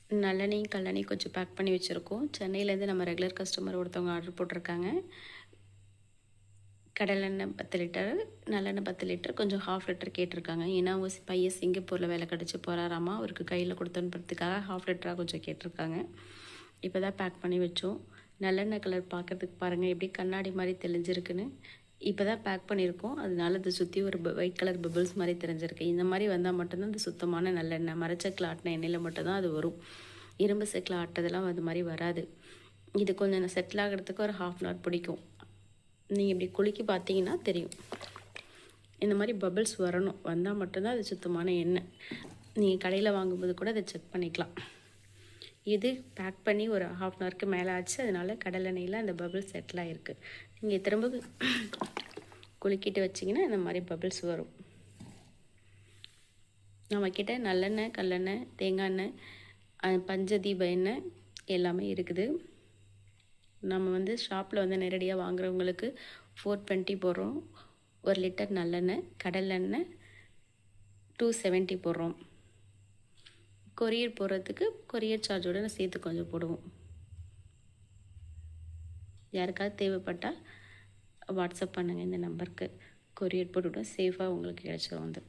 நல்லெண்ணெயும் கல்லெண்ணெயும் கொஞ்சம் பேக் பண்ணி வச்சுருக்கோம். சென்னையிலேருந்து நம்ம ரெகுலர் கஸ்டமர் ஒருத்தவங்க ஆர்டர் போட்டிருக்காங்க. கடலெண்ணெய் 10 லிட்டர், நல்லெண்ணெய் 10 லிட்டர், கொஞ்சம் 1/2 லிட்டர் கேட்டிருக்காங்க. ஏன்னா அவங்க பையன் சிங்கப்பூரில் வேலை கிடச்சி போகிறாராமா, அவருக்கு கையில் கொடுத்து அனுப்புறதுக்காக 1/2 லிட்டராக கொஞ்சம் கேட்டிருக்காங்க. இப்போ தான் பேக் பண்ணி வச்சோம். நல்லெண்ணெய் கலர் பார்க்குறதுக்கு பாருங்கள் எப்படி கண்ணாடி மாதிரி தெளிஞ்சிருக்குன்னு. இப்போ தான் பேக் பண்ணியிருக்கோம், அதனால அதை சுற்றி ஒரு ஒயிட் கலர் பபிள்ஸ் மாதிரி தெரிஞ்சிருக்கு. இந்த மாதிரி வந்தால் மட்டும்தான் அது சுத்தமான நல்லெண்ணெய். மரச்சக்கில் ஆட்டின எண்ணெயில் மட்டும்தான் அது வரும். இரும்பு செக்கில் ஆட்டதெல்லாம் அது மாதிரி வராது. இது கொஞ்சம் செட்டில் ஆகிறதுக்கு ஒரு 1/2 hour பிடிக்கும். நீங்கள் இப்படி குலுக்கி பார்த்தீங்கன்னா தெரியும். இந்த மாதிரி பபிள்ஸ் வரணும், வந்தால் மட்டும்தான் அது சுத்தமான எண்ணெய். நீங்கள் கடையில் வாங்கும்போது கூட அதை செக் பண்ணிக்கலாம். இது பேக் பண்ணி ஒரு 1/2 hourக்கு மேலே ஆச்சு, அதனால் கடலெண்ணெயில் அந்த பபிள்ஸ் செட்டில் ஆகிருக்கு. நீங்கள் திரும்ப குலுக்கிட்டு வச்சிங்கன்னா இந்த மாதிரி பபிள்ஸ் வரும். நம்மக்கிட்ட நல்லெண்ணெய், கல்லெண்ணெய், தேங்காய் எண்ணெய், பஞ்சதீப எண்ணெய் எல்லாமே இருக்குது. நம்ம ஷாப்பில் நேரடியாக வாங்குறவங்களுக்கு 420 போடுறோம். 1 லிட்டர் நல்லெண்ணெய். கடலெண்ணெய் 270 போடுறோம். கொரியர் போடுறதுக்கு கொரியர் சார்ஜோடு சேர்த்து கொஞ்சம் போடுவோம். யாருக்காவது தேவைப்பட்டால் வாட்ஸ்அப் பண்ணுங்கள் இந்த நம்பருக்கு. கொரியர் போட்டுவிட்டோம், சேஃபாக உங்களுக்கு கிடச்சிரும் வந்து.